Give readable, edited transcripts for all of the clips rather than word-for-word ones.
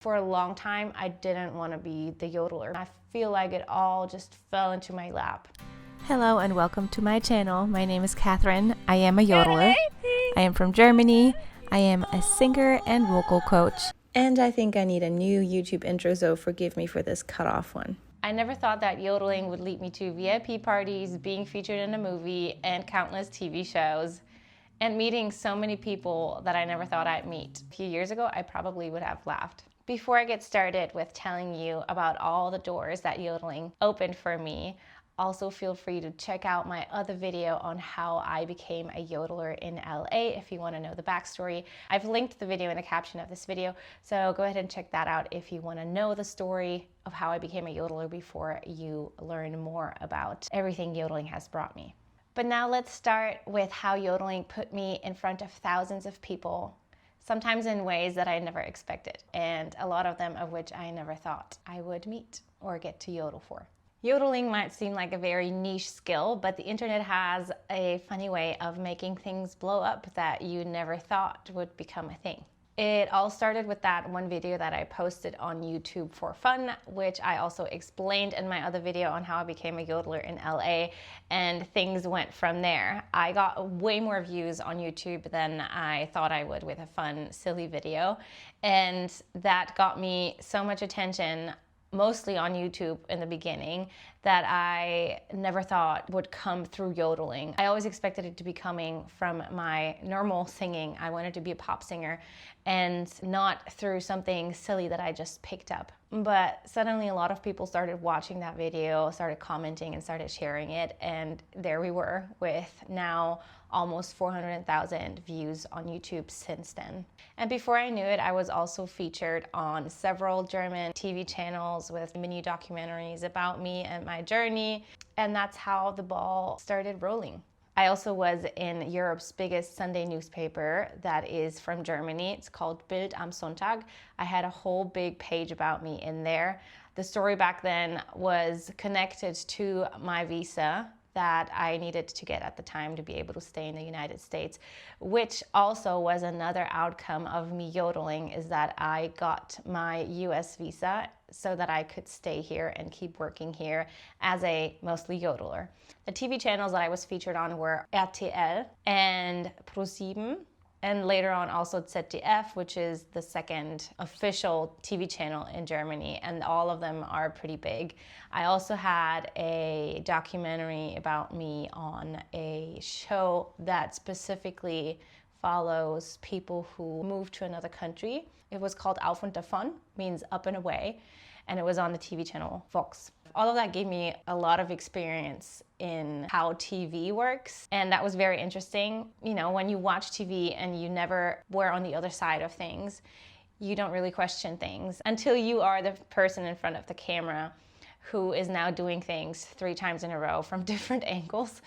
For a long time, I didn't want to be the yodeler. I feel like it all just fell into my lap. Hello and welcome to my channel. My name is Catherine. I am a yodeler. I am from Germany. I am a singer and vocal coach. And I think I need a new YouTube intro, so forgive me for this cut-off one. I never thought that yodeling would lead me to VIP parties, being featured in a movie, and countless TV shows, and meeting so many people that I never thought I'd meet. A few years ago, I probably would have laughed. Before I get started with telling you about all the doors that yodeling opened for me, also feel free to check out my other video on how I became a yodeler in LA if you want to know the backstory. I've linked the video in the caption of this video, so go ahead and check that out if you want to know the story of how I became a yodeler before you learn more about everything yodeling has brought me. But now let's start with how yodeling put me in front of thousands of people, sometimes in ways that I never expected, and a lot of them of which I never thought I would meet or get to yodel for. Yodeling might seem like a very niche skill, but the internet has a funny way of making things blow up that you never thought would become a thing. It all started with that one video that I posted on YouTube for fun, which I also explained in my other video on how I became a yodeler in LA, and things went from there. I got way more views on YouTube than I thought I would with a fun, silly video, and that got me so much attention, mostly on YouTube in the beginning, that I never thought would come through yodeling. I always expected it to be coming from my normal singing. I wanted to be a pop singer and not through something silly that I just picked up. But suddenly a lot of people started watching that video, started commenting and started sharing it, and there we were with now almost 400,000 views on YouTube since then. And before I knew it, I was also featured on several German TV channels with mini documentaries about me and my journey, and that's how the ball started rolling. I also was in Europe's biggest Sunday newspaper that is from Germany. It's called Bild am Sonntag. I had a whole big page about me in there. The story back then was connected to my visa that I needed to get at the time to be able to stay in the United States, which also was another outcome of me yodeling, is that I got my US visa so that I could stay here and keep working here as a mostly yodeler. The TV channels that I was featured on were RTL and Pro7, and later on also ZDF, which is the second official TV channel in Germany, and all of them are pretty big. I also had a documentary about me on a show that specifically follows people who move to another country. It was called Auf und Davon, means up and away, and it was on the TV channel Vox. All of that gave me a lot of experience in how TV works, and that was very interesting. You know, when you watch TV and you never were on the other side of things, you don't really question things until you are the person in front of the camera who is now doing things 3 times in a row from different angles.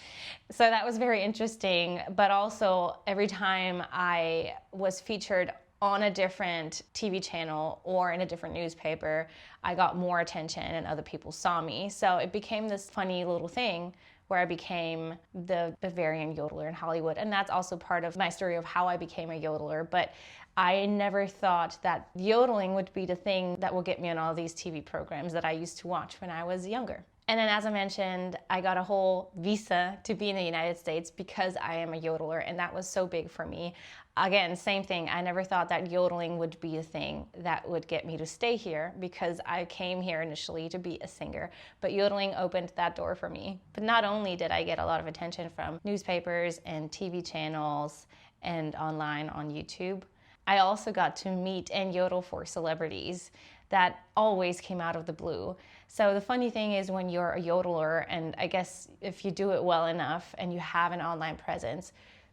So that was very interesting, but also every time I was featured on a different TV channel or in a different newspaper, I got more attention and other people saw me. So it became this funny little thing where I became the Bavarian yodeler in Hollywood. And that's also part of my story of how I became a yodeler. But I never thought that yodeling would be the thing that will get me on all these TV programs that I used to watch when I was younger. And then, as I mentioned, I got a whole visa to be in the United States because I am a yodeler, and that was so big for me. Again, same thing, I never thought that yodeling would be the thing that would get me to stay here, because I came here initially to be a singer, but yodeling opened that door for me. But not only did I get a lot of attention from newspapers and TV channels and online on YouTube, I also got to meet and yodel for celebrities that always came out of the blue. So the funny thing is, when you're a yodeler, and I guess if you do it well enough and you have an online presence,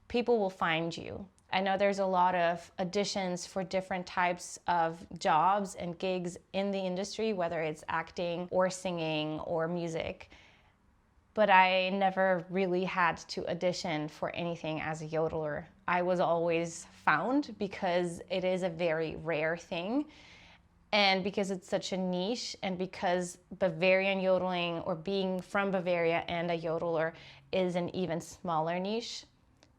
people will find you. I know there's a lot of auditions for different types of jobs and gigs in the industry, whether it's acting or singing or music. But I never really had to audition for anything as a yodeler. I was always found because it is a very rare thing, and because it's such a niche, and because Bavarian yodeling, or being from Bavaria and a yodeler, is an even smaller niche.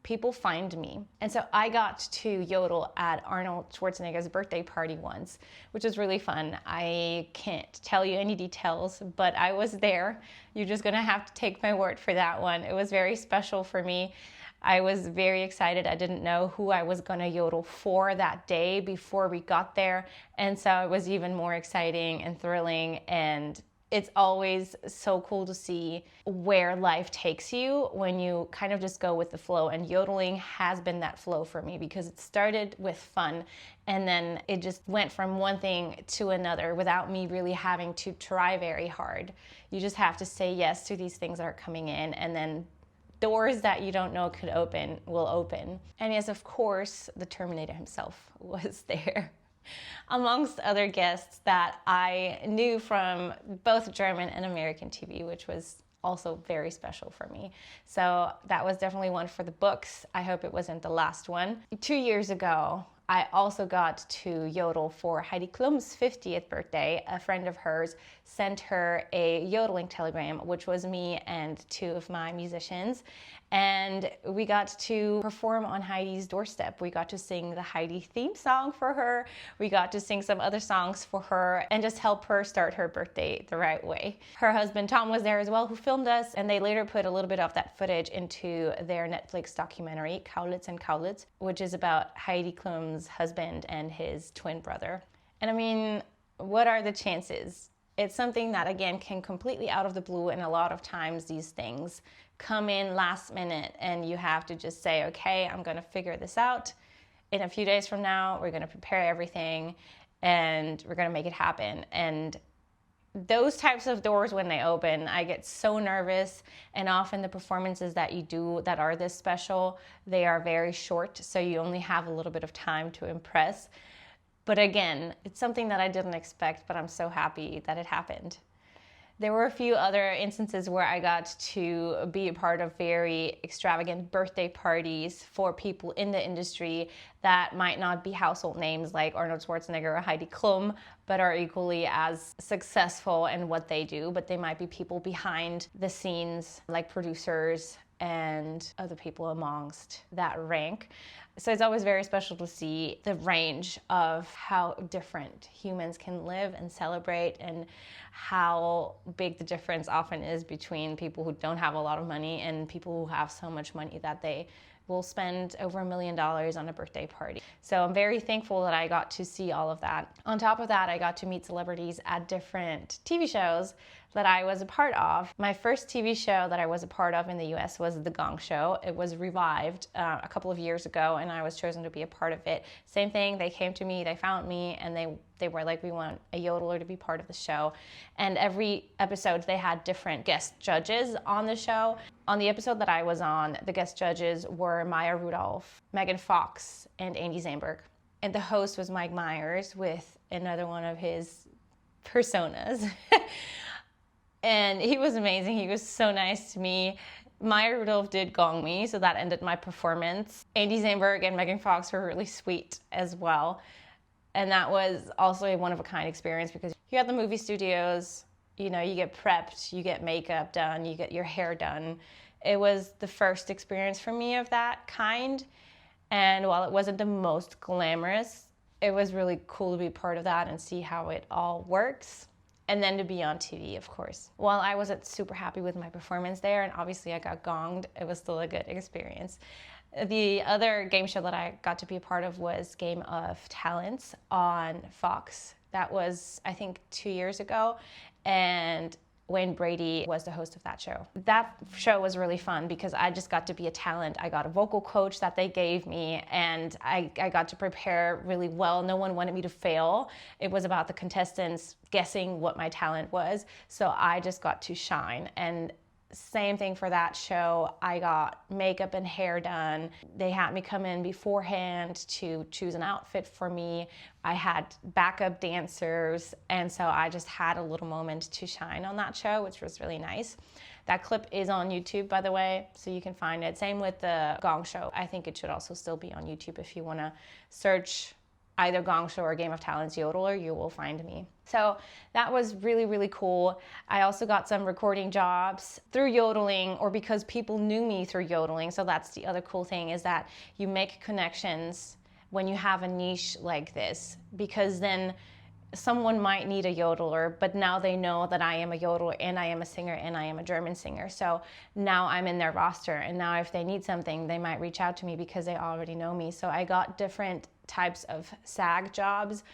people find me. And so I got to yodel at Arnold Schwarzenegger's birthday party once, which was really fun. I can't tell you any details, but I was there. You're just gonna have to take my word for that one. It was very special for me. I was very excited. I didn't know who I was gonna yodel for that day before we got there. And so it was even more exciting and thrilling, and it's always so cool to see where life takes you when you kind of just go with the flow. And yodeling has been that flow for me, because it started with fun and then it just went from one thing to another without me really having to try very hard. You just have to say yes to these things that are coming in, and then doors that you don't know could open will open. And yes, of course, the Terminator himself was there, amongst other guests that I knew from both German and American TV, which was also very special for me. So that was definitely one for the books. I hope it wasn't the last one. 2 years ago, I also got to yodel for Heidi Klum's 50th birthday. A friend of hers sent her a yodeling telegram, which was me and 2 of my musicians. And we got to perform on Heidi's doorstep. We got to sing the Heidi theme song for her. We got to sing some other songs for her and just help her start her birthday the right way. Her husband Tom was there as well, who filmed us, and they later put a little bit of that footage into their Netflix documentary, Kaulitz and Kaulitz, which is about Heidi Klum's husband and his twin brother. And I mean, what are the chances? It's something that, again, can completely out of the blue, and a lot of times these things come in last minute and you have to just say, okay, I'm gonna figure this out. In a few days from now, we're gonna prepare everything and we're gonna make it happen. And those types of doors, when they open, I get so nervous, and often the performances that you do that are this special, they are very short, so you only have a little bit of time to impress. But again, it's something that I didn't expect, but I'm so happy that it happened. There were a few other instances where I got to be a part of very extravagant birthday parties for people in the industry that might not be household names like Arnold Schwarzenegger or Heidi Klum, but are equally as successful in what they do. But they might be people behind the scenes, like producers and other people amongst that rank. So it's always very special to see the range of how different humans can live and celebrate, and how big the difference often is between people who don't have a lot of money and people who have so much money that they will spend over $1 million on a birthday party. So I'm very thankful that I got to see all of that. On top of that, I got to meet celebrities at different TV shows that I was a part of. My first TV show that I was a part of in the US was The Gong Show. It was revived a couple of years ago, and I was chosen to be a part of it. Same thing, they came to me, they found me, and they were like, we want a yodeler to be part of the show. And every episode, they had different guest judges on the show. On the episode that I was on, the guest judges were Maya Rudolph, Megan Fox, and Andy Samberg. And the host was Mike Myers with another one of his personas. And he was amazing. He was so nice to me. Maya Rudolph did gong me, so that ended my performance. Andy Samberg and Megan Fox were really sweet as well. And that was also a one-of-a-kind experience, because you're at the movie studios, you know, you get prepped, you get makeup done, you get your hair done. It was the first experience for me of that kind. And while it wasn't the most glamorous, it was really cool to be part of that and see how it all works. And then to be on TV, of course. While I wasn't super happy with my performance there, and obviously I got gonged, it was still a good experience. The other game show that I got to be a part of was Game of Talents on Fox. That was, I think, 2 years ago, and Wayne Brady was the host of that show. That show was really fun because I just got to be a talent. I got a vocal coach that they gave me, and I got to prepare really well. No one wanted me to fail. It was about the contestants guessing what my talent was, so I just got to shine. And same thing for that show. I got makeup and hair done. They had me come in beforehand to choose an outfit for me. I had backup dancers, and so I just had a little moment to shine on that show, which was really nice. That clip is on YouTube, by the way, so you can find it. Same with the Gong Show. I think it should also still be on YouTube if you want to search either Gong Show or Game of Talents Yodeler, you will find me. So that was really, really cool. I also got some recording jobs through yodeling, or because people knew me through yodeling. So that's the other cool thing, is that you make connections when you have a niche like this, because then someone might need a yodeler, but now they know that I am a yodeler and I am a singer and I am a German singer. So now I'm in their roster, and now if they need something, they might reach out to me because they already know me. So I got different types of SAG jobs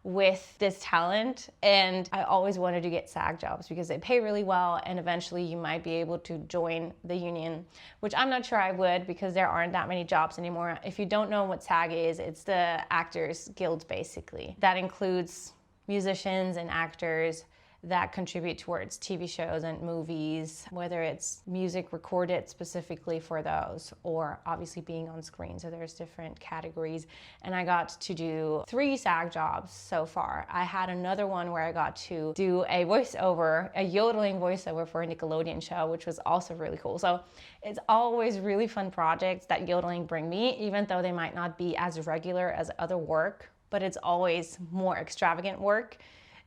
with this talent, and I always wanted to get SAG jobs because they pay really well, and eventually you might be able to join the union, which I'm not sure I would, because there aren't that many jobs anymore. If you don't know what SAG is, it's the Actors Guild basically. That includes musicians and actors that contribute towards TV shows and movies, whether it's music recorded specifically for those, or obviously being on screen. So there's different categories. And I got to do 3 SAG jobs so far. I had another one where I got to do a voiceover, a yodeling voiceover for a Nickelodeon show, which was also really cool. So it's always really fun projects that yodeling bring me, even though they might not be as regular as other work, but it's always more extravagant work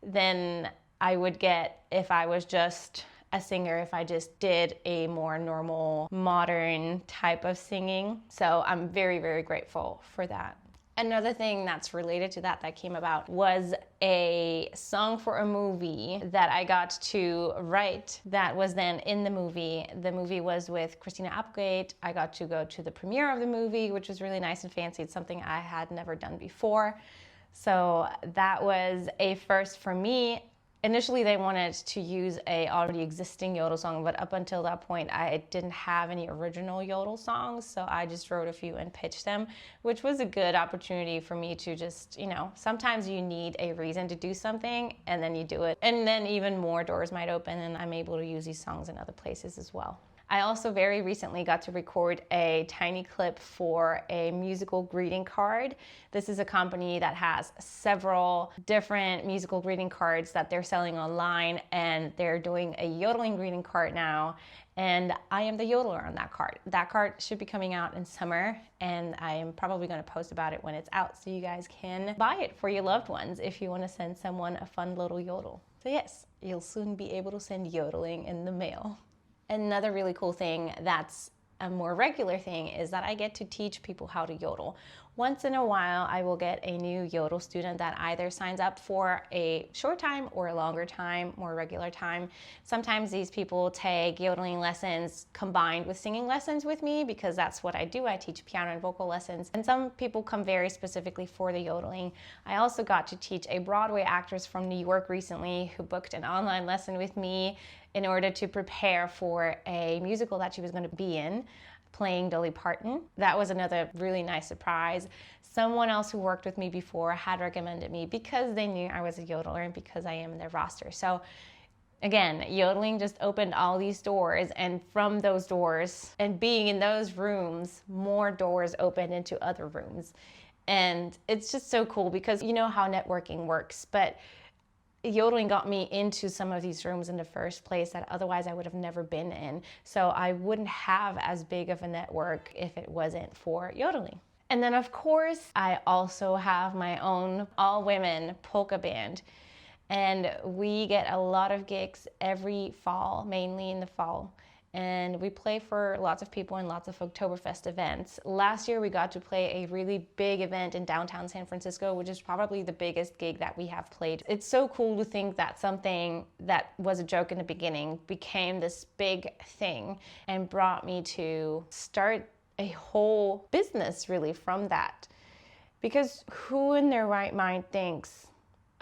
than I would get if I was just a singer, if I just did a more normal, modern type of singing. So I'm very, very grateful for that. Another thing that's related to that came about was a song for a movie that I got to write that was then in the movie. The movie was with Christina Applegate. I got to go to the premiere of the movie, which was really nice and fancy. It's something I had never done before. So that was a first for me. Initially, they wanted to use a already existing Yodel song, but up until that point, I didn't have any original Yodel songs, so I just wrote a few and pitched them, which was a good opportunity for me to just, sometimes you need a reason to do something, and then you do it. And then even more doors might open, and I'm able to use these songs in other places as well. I also very recently got to record a tiny clip for a musical greeting card. This is a company that has several different musical greeting cards that they're selling online, and they're doing a yodeling greeting card now, and I am the yodeler on that card. That card should be coming out in summer, and I am probably going to post about it when it's out, so you guys can buy it for your loved ones if you want to send someone a fun little yodel. So yes, you'll soon be able to send yodeling in the mail. Another really cool thing that's a more regular thing is that I get to teach people how to yodel. Once in a while, I will get a new yodel student that either signs up for a short time or a longer time, more regular time. Sometimes these people take yodeling lessons combined with singing lessons with me, because that's what I do. I teach piano and vocal lessons. And some people come very specifically for the yodeling. I also got to teach a Broadway actress from New York recently who booked an online lesson with me in order to prepare for a musical that she was going to be in, playing Dolly Parton. That was another really nice surprise. Someone else who worked with me before had recommended me because they knew I was a yodeler and because I am in their roster. So again, yodeling just opened all these doors, and from those doors and being in those rooms, more doors opened into other rooms. And it's just so cool because you know how networking works, but yodeling got me into some of these rooms in the first place that otherwise I would have never been in. So I wouldn't have as big of a network if it wasn't for yodeling. And then of course, I also have my own all-women polka band. And we get a lot of gigs every fall, mainly in the fall. And we play for lots of people in lots of Oktoberfest events. Last year, we got to play a really big event in downtown San Francisco, which is probably the biggest gig that we have played. It's so cool to think that something that was a joke in the beginning became this big thing and brought me to start a whole business really from that. Because who in their right mind thinks,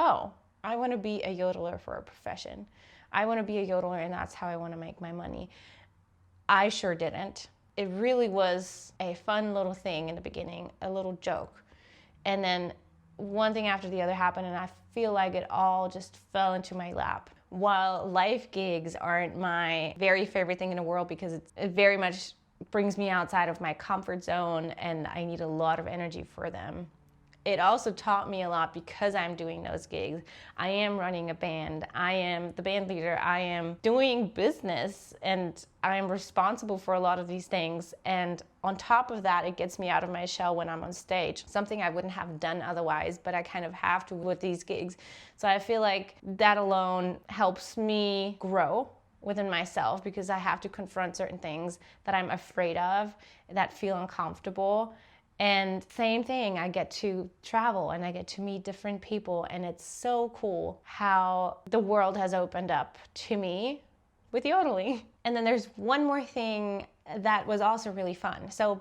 oh, I want to be a yodeler for a profession. I want to be a yodeler and that's how I want to make my money. I sure didn't. It really was a fun little thing in the beginning, a little joke. And then one thing after the other happened, and I feel like it all just fell into my lap. While live gigs aren't my very favorite thing in the world because it very much brings me outside of my comfort zone and I need a lot of energy for them, it also taught me a lot because I'm doing those gigs. I am running a band. I am the band leader. I am doing business, and I am responsible for a lot of these things. And on top of that, it gets me out of my shell when I'm on stage, something I wouldn't have done otherwise, but I kind of have to with these gigs. So I feel like that alone helps me grow within myself, because I have to confront certain things that I'm afraid of, that feel uncomfortable. And same thing, I get to travel and I get to meet different people, and it's so cool how the world has opened up to me with yodeling. And then there's one more thing that was also really fun. So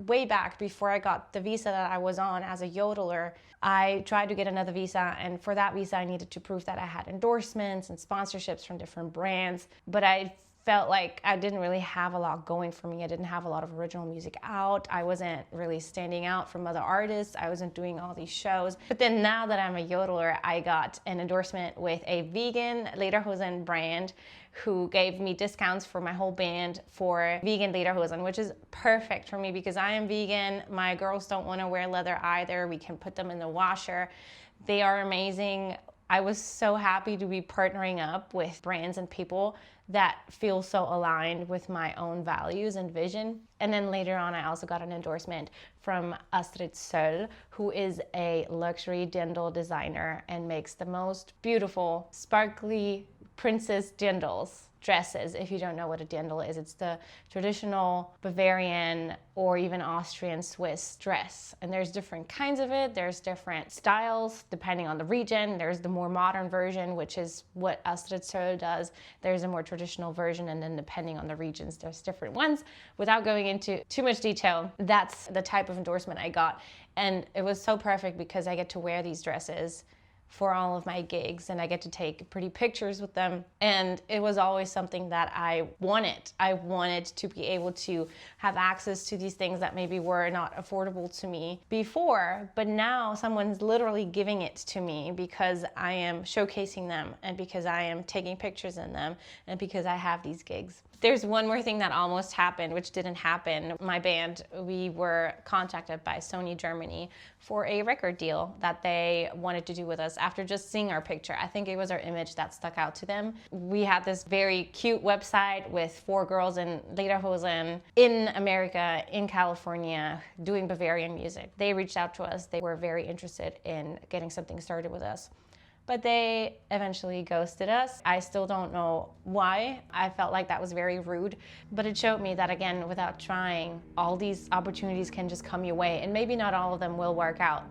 way back before I got the visa that I was on as a yodeler, I tried to get another visa, and for that visa I needed to prove that I had endorsements and sponsorships from different brands, but I felt like I didn't really have a lot going for me. I didn't have a lot of original music out. I wasn't really standing out from other artists. I wasn't doing all these shows. But then now that I'm a yodeler, I got an endorsement with a vegan lederhosen brand who gave me discounts for my whole band for vegan lederhosen, which is perfect for me because I am vegan. My girls don't want to wear leather either. We can put them in the washer. They are amazing. I was so happy to be partnering up with brands and people that feel so aligned with my own values and vision. And then later on, I also got an endorsement from Astrid Söll, who is a luxury dirndl designer and makes the most beautiful, sparkly princess dirndls. Dresses. If you don't know what a dirndl is, it's the traditional Bavarian or even Austrian Swiss dress. And there's different kinds of it. There's different styles depending on the region. There's the more modern version, which is what Astrid Söll does. There's a more traditional version, and then depending on the regions, there's different ones. Without going into too much detail, that's the type of endorsement I got. And it was so perfect because I get to wear these dresses for all of my gigs, and I get to take pretty pictures with them. And it was always something that I wanted. I wanted to be able to have access to these things that maybe were not affordable to me before, but now someone's literally giving it to me because I am showcasing them and because I am taking pictures in them and because I have these gigs. There's one more thing that almost happened, which didn't happen. My band, we were contacted by Sony Germany for a record deal that they wanted to do with us after just seeing our picture. I think it was our image that stuck out to them. We had this very cute website with 4 girls in lederhosen in America, in California, doing Bavarian music. They reached out to us. They were very interested in getting something started with us. But they eventually ghosted us. I still don't know why. I felt like that was very rude, but it showed me that, again, without trying, all these opportunities can just come your way, and maybe not all of them will work out,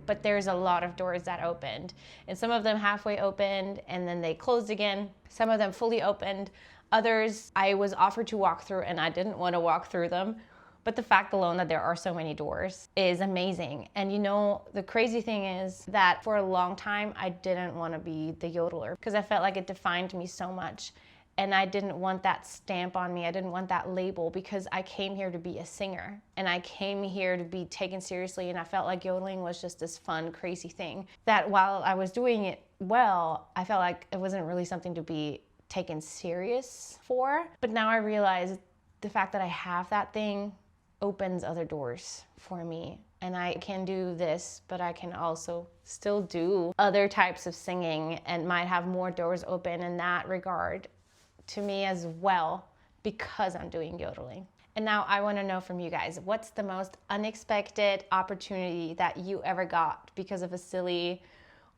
but there's a lot of doors that opened, and some of them halfway opened and then they closed again. Some of them fully opened. Others I was offered to walk through and I didn't want to walk through them. But the fact alone that there are so many doors is amazing. And you know, the crazy thing is that for a long time, I didn't want to be the yodeler because I felt like it defined me so much. And I didn't want that stamp on me. I didn't want that label because I came here to be a singer. And I came here to be taken seriously. And I felt like yodeling was just this fun, crazy thing that while I was doing it well, I felt like it wasn't really something to be taken serious for. But now I realize the fact that I have that thing opens other doors for me, and I can do this, but I can also still do other types of singing and might have more doors open in that regard to me as well because I'm doing yodeling. And now I want to know from you guys, what's the most unexpected opportunity that you ever got because of a silly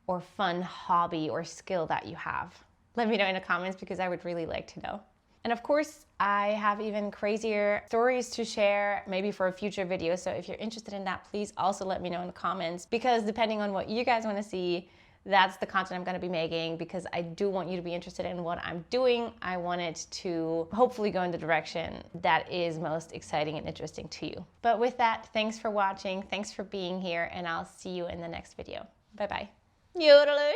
or fun hobby or skill that you have? Let me know in the comments because I would really like to know. And of course, I have even crazier stories to share, maybe for a future video. So if you're interested in that, please also let me know in the comments, because depending on what you guys want to see, that's the content I'm going to be making, because I do want you to be interested in what I'm doing. I want it to hopefully go in the direction that is most exciting and interesting to you. But with that, thanks for watching. Thanks for being here, and I'll see you in the next video. Bye-bye. Yodeler.